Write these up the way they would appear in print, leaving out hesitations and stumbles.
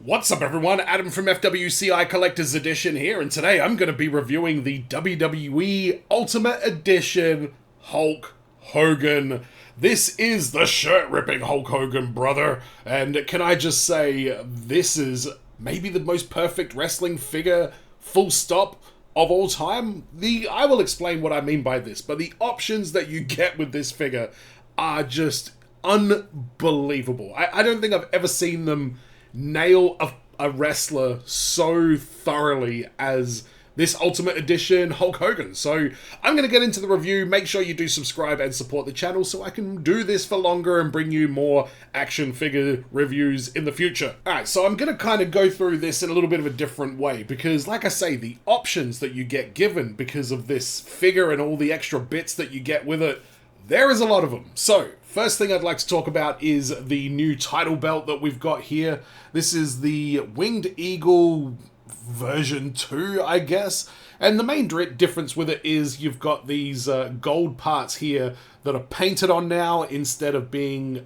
What's up everyone, Adam from FWCI Collector's Edition here, and today I'm going to be reviewing the WWE Ultimate Edition Hulk Hogan. This is the shirt-ripping Hulk Hogan, brother, and can I just say, this is maybe the most perfect wrestling figure, full stop, of all time. I will explain what I mean by this, but the options that you get with this figure are just unbelievable. I don't think I've ever seen them nail a wrestler so thoroughly as this Ultimate Edition Hulk Hogan. So I'm going to get into the review. Make sure you do subscribe and support the channel so I can do this for longer and bring you more action figure reviews in the future. Alright, so I'm going to kind of go through this in a little bit of a different way because, like I say, the options that you get given because of this figure and all the extra bits that you get with it, there is a lot of them. So, first thing I'd like to talk about is the new title belt that we've got here. This is the Winged Eagle version 2, I guess. And the main difference with it is you've got these gold parts here that are painted on now instead of being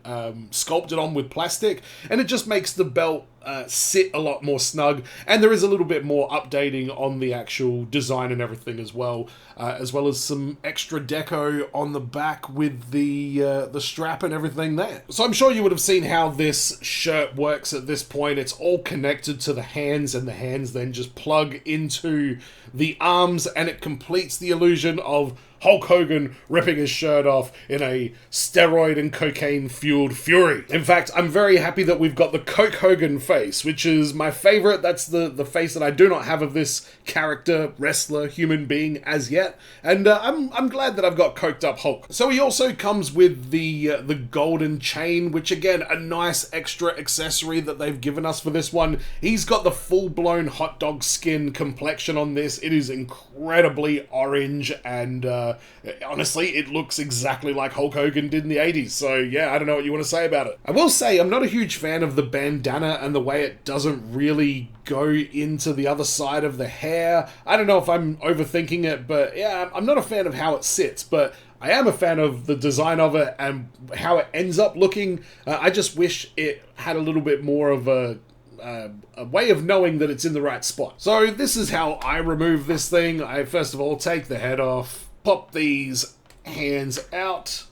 sculpted on with plastic. And it just makes the belt sit a lot more snug. And there is a little bit more updating on the actual design and everything as well as some extra deco on the back with the strap and everything there. So I'm sure you would have seen how this shirt works at this point. It's all connected to the hands, and the hands then just plug into the arms, and it completes the illusion of Hulk Hogan ripping his shirt off in a steroid and cocaine-fueled fury. In fact, I'm very happy that we've got the Coke Hogan face, which is my favorite. That's the face that I do not have of this character, wrestler, human being as yet. And I'm glad that I've got coked up Hulk. So he also comes with the golden chain, which again, a nice extra accessory that they've given us for this one. He's got the full-blown hot dog skin complexion on this. It is incredibly orange, and honestly, it looks exactly like Hulk Hogan did in the 80s, so yeah, I don't know what you want to say about it. I will say, I'm not a huge fan of the bandana and the way it doesn't really go into the other side of the hair. I don't know if I'm overthinking it, but yeah, I'm not a fan of how it sits, but I am a fan of the design of it and how it ends up looking. I just wish it had a little bit more of a way of knowing that it's in the right spot. So this is how I remove this thing. I first of all take the head off, pop these hands out,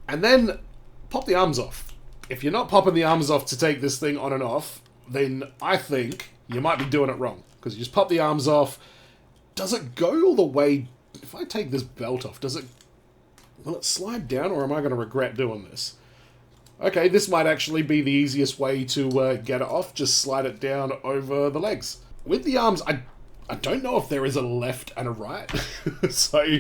and then pop the arms off. If you're not popping the arms off to take this thing on and off, then I think you might be doing it wrong, because you just pop the arms off. Does it go all the way? If I take this belt off, will it slide down, or am I going to regret doing this? Okay, this might actually be the easiest way to get it off. Just slide it down over the legs. With the arms, I don't know if there is a left and a right. So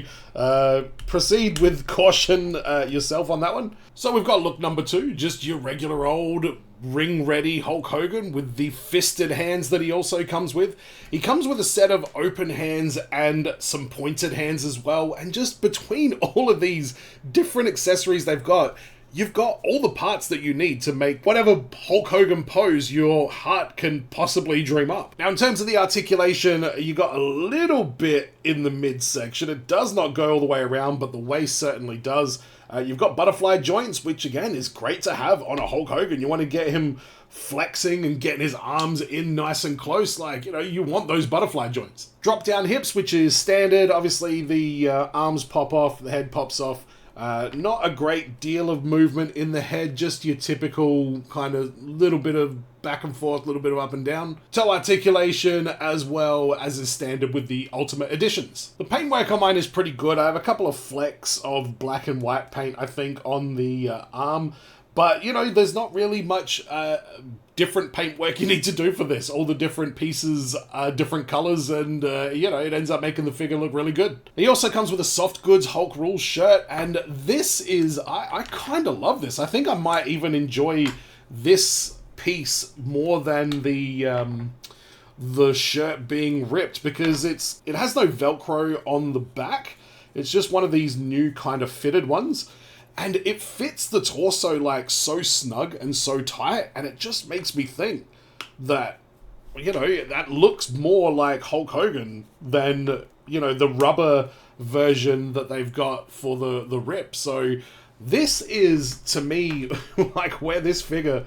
proceed with caution yourself on that one. So we've got look number 2, just your regular old ring-ready Hulk Hogan with the fisted hands that he also comes with. He comes with a set of open hands and some pointed hands as well. And just between all of these different accessories they've got, you've got all the parts that you need to make whatever Hulk Hogan pose your heart can possibly dream up. Now, in terms of the articulation, you got a little bit in the midsection. It does not go all the way around, but the waist certainly does. You've got butterfly joints, which again is great to have on a Hulk Hogan. You want to get him flexing and getting his arms in nice and close, like, you know, you want those butterfly joints. Drop down hips, which is standard. Obviously, the arms pop off, the head pops off. Not a great deal of movement in the head, just your typical kind of little bit of back and forth, little bit of up and down. Toe articulation as well as is standard with the Ultimate Editions. The paintwork on mine is pretty good. I have a couple of flecks of black and white paint, I think, on the arm. But, you know, there's not really much different paintwork you need to do for this. All the different pieces are different colors, and, you know, it ends up making the figure look really good. He also comes with a Soft Goods Hulk Rules shirt, and this is, I kind of love this. I think I might even enjoy this piece more than the shirt being ripped, because it has no Velcro on the back. It's just one of these new kind of fitted ones. And it fits the torso like so snug and so tight, and it just makes me think that, you know, that looks more like Hulk Hogan than, you know, the rubber version that they've got for the rip. So this is, to me, like where this figure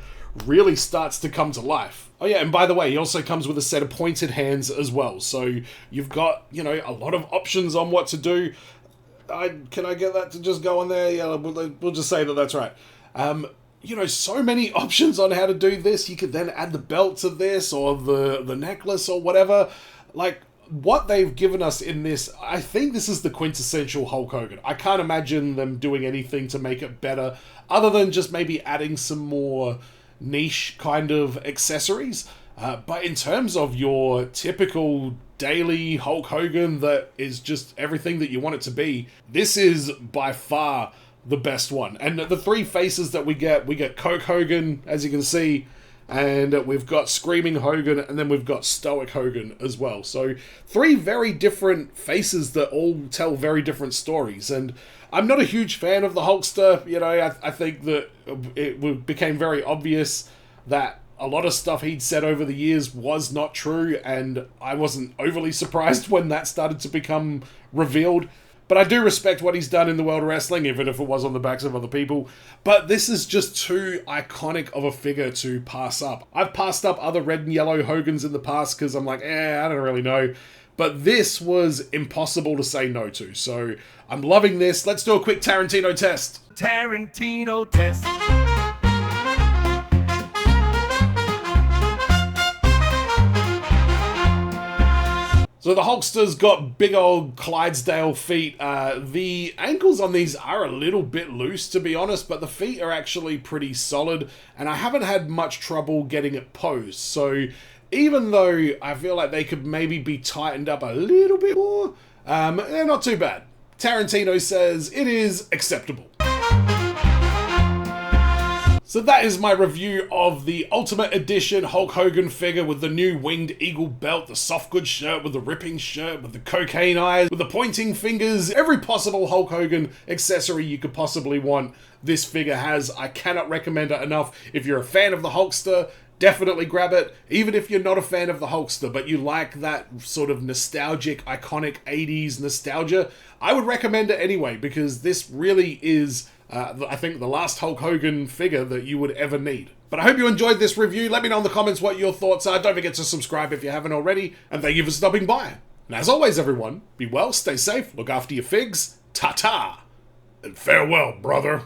really starts to come to life. Oh yeah, and by the way, he also comes with a set of pointed hands as well. So you've got, you know, a lot of options on what to do. Can I get that to just go on there? Yeah, we'll just say that that's right. You know, so many options on how to do this. You could then add the belt to this, or the necklace, or whatever. Like, what they've given us in this, I think this is the quintessential Hulk Hogan. I can't imagine them doing anything to make it better, other than just maybe adding some more niche kind of accessories. But in terms of your typical daily Hulk Hogan that is just everything that you want it to be, this is by far the best one. And the three faces that we get Coke Hogan, as you can see, and we've got Screaming Hogan, and then we've got Stoic Hogan as well. So three very different faces that all tell very different stories. And I'm not a huge fan of the Hulkster. You know, I think that it became very obvious that a lot of stuff he'd said over the years was not true, and I wasn't overly surprised when that started to become revealed. But I do respect what he's done in the world of wrestling, even if it was on the backs of other people. But this is just too iconic of a figure to pass up. I've passed up other red and yellow Hogans in the past because I'm like, I don't really know. But this was impossible to say no to. So I'm loving this. Let's do a quick Tarantino test. Tarantino test. So the Hulkster's got big old Clydesdale feet. The ankles on these are a little bit loose, to be honest, but the feet are actually pretty solid, and I haven't had much trouble getting it posed. So even though I feel like they could maybe be tightened up a little bit more, they're not too bad. Tarantino says it is acceptable. So that is my review of the Ultimate Edition Hulk Hogan figure with the new winged eagle belt, the soft goods shirt with the ripping shirt, with the cocaine eyes, with the pointing fingers, every possible Hulk Hogan accessory you could possibly want, this figure has. I cannot recommend it enough. If you're a fan of the Hulkster, definitely grab it. Even if you're not a fan of the Hulkster, but you like that sort of nostalgic, iconic 80s nostalgia, I would recommend it anyway, because this really is I think the last Hulk Hogan figure that you would ever need. But I hope you enjoyed this review. Let me know in the comments what your thoughts are. Don't forget to subscribe if you haven't already. And thank you for stopping by. And as always, everyone, be well, stay safe, look after your figs, ta-ta, and farewell, brother.